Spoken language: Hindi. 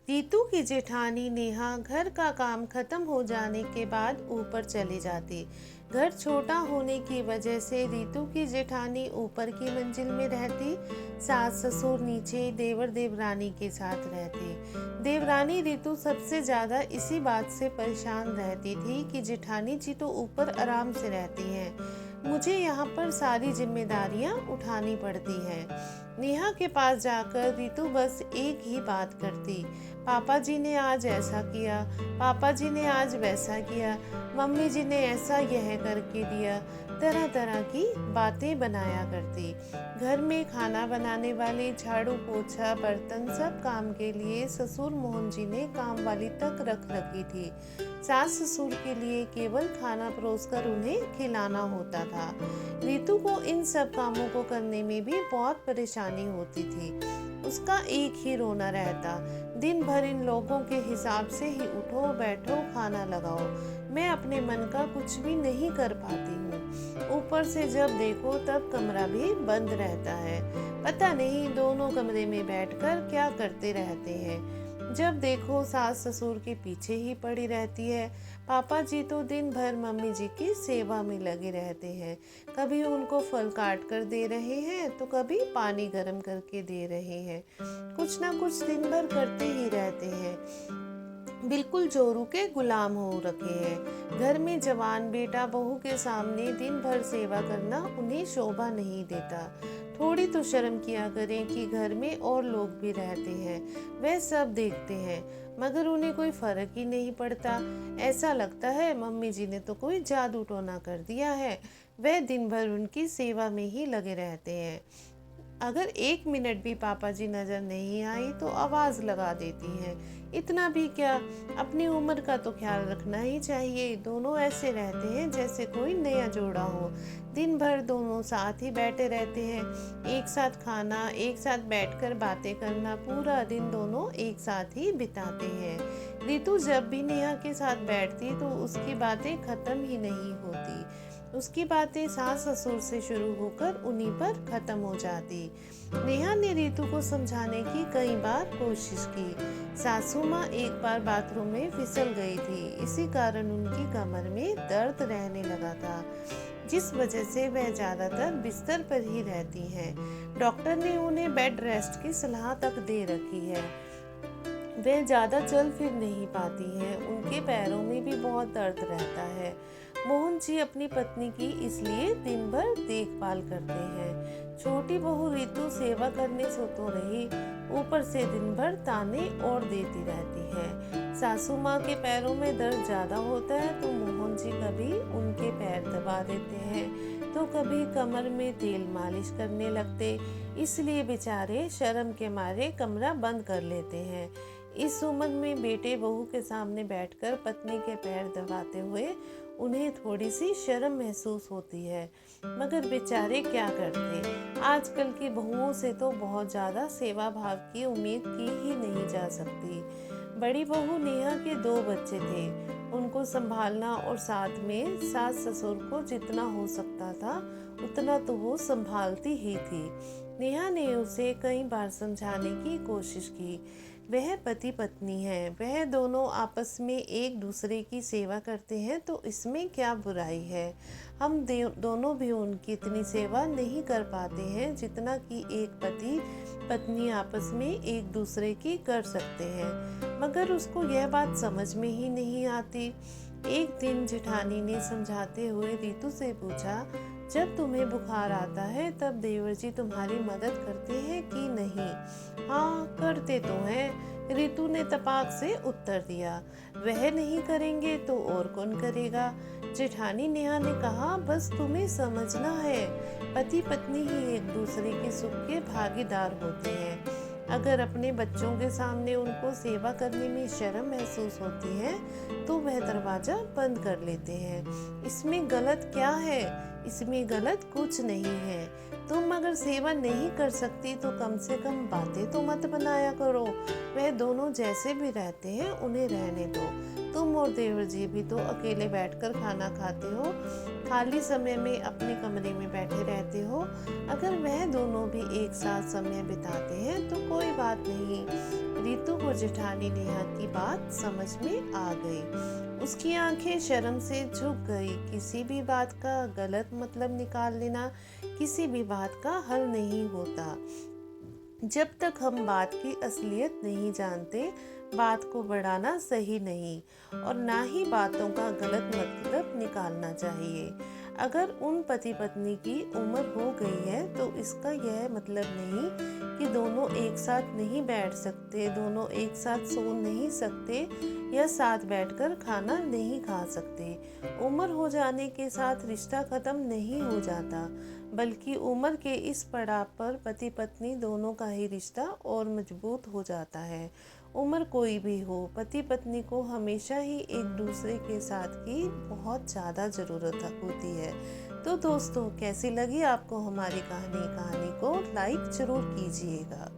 रीतू की जेठानी नेहा घर का काम खत्म हो जाने के बाद ऊपर चली जाती। घर छोटा होने की वजह से रीतू की जेठानी ऊपर की मंजिल में रहती, सास ससुर नीचे देवर देवरानी के साथ रहते। देवरानी रीतू सबसे ज्यादा इसी बात से परेशान रहती थी कि जेठानी जी तो ऊपर आराम से रहती हैं, मुझे यहाँ पर सारी जिम्मेदारियाँ उठानी पड़ती हैं। नेहा के पास जाकर रीतू बस एक ही बात करती, पापा जी ने आज ऐसा किया, पापा जी ने आज वैसा किया, मम्मी जी ने ऐसा यह करके दिया। तरह तरह की बातें बनाया करती। घर में खाना बनाने वाले, झाड़ू पोछा बर्तन सब काम के लिए ससुर मोहन जी ने काम वाली तक रख रखी थी। सास ससुर के लिए केवल खाना परोसकर उन्हें खिलाना होता था। रीतू को इन सब कामों को करने में भी बहुत परेशानी होती थी। उसका एक ही रोना रहता, दिन भर इन लोगों के हिसाब से ही उठो बैठो खाना लगाओ, मैं अपने मन का कुछ भी नहीं कर पाती हूँ। ऊपर से जब देखो तब कमरा भी बंद रहता है, पता नहीं दोनों कमरे में बैठकर क्या करते रहते हैं। जब देखो सास ससुर के पीछे ही पड़ी रहती है। पापा जी तो दिन भर मम्मी जी की सेवा में लगे रहते हैं, कभी उनको फल काट कर दे रहे हैं तो कभी पानी गर्म करके दे रहे हैं, कुछ ना कुछ दिन भर करते ही रहते हैं, बिल्कुल जोरू के गुलाम हो रखे हैं। घर में जवान बेटा बहू के सामने दिन भर सेवा करना उन्हें शोभा नहीं देता। थोड़ी तो शर्म किया करें कि घर में और लोग भी रहते हैं, वह सब देखते हैं, मगर उन्हें कोई फर्क ही नहीं पड़ता। ऐसा लगता है मम्मी जी ने तो कोई जादू टोना कर दिया है, वह दिन भर उनकी सेवा में ही लगे रहते हैं। अगर एक मिनट भी पापा जी नजर नहीं आई तो आवाज लगा देती हैं। इतना भी क्या, अपनी उम्र का तो ख्याल रखना ही चाहिए। दोनों ऐसे रहते हैं जैसे कोई नया जोड़ा हो, दिन भर दोनों साथ ही बैठे रहते हैं, एक साथ खाना, एक साथ बैठकर बातें करना, पूरा दिन दोनों एक साथ ही बिताते हैं। रीतू जब भी नेहा के साथ बैठती तो उसकी बातें खत्म ही नहीं होती, उसकी बातें सास ससुर से शुरू होकर उन्हीं पर खत्म हो जाती। नेहा ने रीतू को समझाने की कई बार कोशिश की। सासू माँ एक बार बाथरूम में फिसल गई थी, इसी कारण उनकी कमर में दर्द रहने लगा था, जिस वजह से वह ज्यादातर बिस्तर पर ही रहती हैं। डॉक्टर ने उन्हें बेड रेस्ट की सलाह तक दे रखी है। वे ज्यादा चल फिर नहीं पाती हैं, उनके पैरों में भी बहुत दर्द रहता है। मोहन जी अपनी पत्नी की इसलिए दिन भर देखभाल करते हैं। छोटी बहू रीतू सेवा करने से तो रही, ऊपर से दिन भर ताने और देती रहती है। सासू माँ के पैरों में दर्द ज्यादा होता है तो मोहन जी कभी उनके पैर दबा देते हैं तो कभी कमर में तेल मालिश करने लगते, इसलिए बेचारे शर्म के मारे कमरा बंद कर लेते हैं। इस उम्र में बेटे बहू के सामने बैठकर पत्नी के पैर दबाते हुए उन्हें थोड़ी सी शर्म महसूस होती है, मगर बेचारे क्या करते। आजकल की बहुओं से तो बहुत ज्यादा सेवा भाव की उम्मीद की ही नहीं जा सकती। बड़ी बहू नेहा के 2 बच्चे थे, उनको संभालना और साथ में सास ससुर को जितना हो सकता था उतना तो वो संभालती ही थी। नेहा ने उसे कई बार समझाने की कोशिश की, वह पति पत्नी है, वह दोनों आपस में एक दूसरे की सेवा करते हैं तो इसमें क्या बुराई है। हम दोनों भी उनकी इतनी सेवा नहीं कर पाते हैं जितना कि एक पति पत्नी आपस में एक दूसरे की कर सकते हैं, मगर उसको यह बात समझ में ही नहीं आती। एक दिन जेठानी ने समझाते हुए रीतू से पूछा, जब तुम्हें बुखार आता है तब देवर जी तुम्हारी मदद करते हैं कि नहीं? हाँ, करते तो हैं, रीतू ने तपाक से उत्तर दिया। वह नहीं करेंगे तो और कौन करेगा? जेठानी नेहा ने कहा, बस तुम्हें समझना है, पति पत्नी ही एक दूसरे के सुख के भागीदार होते हैं। अगर अपने बच्चों के सामने उनको सेवा करने में शर्म महसूस होती है तो वह दरवाजा बंद कर लेते हैं। इसमें गलत क्या है? इसमें गलत कुछ नहीं है। तुम अगर सेवा नहीं कर सकती तो कम से कम बातें तो मत बनाया करो। वह दोनों जैसे भी रहते हैं उन्हें रहने दो। तुम और देवर जी भी तो अकेले बैठकर खाना खाते हो, खाली समय में अपने कमरे में बैठे रहते हो। अगर वह दोनों भी एक साथ समय बिताते हैं तो कोई बात नहीं। रितु को जेठानी नेहा की बात समझ में आ गई। उसकी आंखें शर्म से झुक गई। किसी भी बात का गलत मतलब निकाल लेना किसी भी बात का हल नहीं होता। जब तक हम बात की असलियत नहीं जानते, बात को बढ़ाना सही नहीं और ना ही बातों का गलत मतलब निकालना चाहिए। अगर उन पति पत्नी की उम्र हो गई है तो इसका यह मतलब नहीं कि दोनों एक साथ नहीं बैठ सकते, दोनों एक साथ सो नहीं सकते या साथ बैठकर खाना नहीं खा सकते। उम्र हो जाने के साथ रिश्ता खत्म नहीं हो जाता, बल्कि उम्र के इस पड़ाव पर पति पत्नी दोनों का ही रिश्ता और मजबूत हो जाता है। उम्र कोई भी हो, पति पत्नी को हमेशा ही एक दूसरे के साथ की बहुत ज़्यादा ज़रूरत होती है। तो दोस्तों, कैसी लगी आपको हमारी कहानी को लाइक ज़रूर कीजिएगा।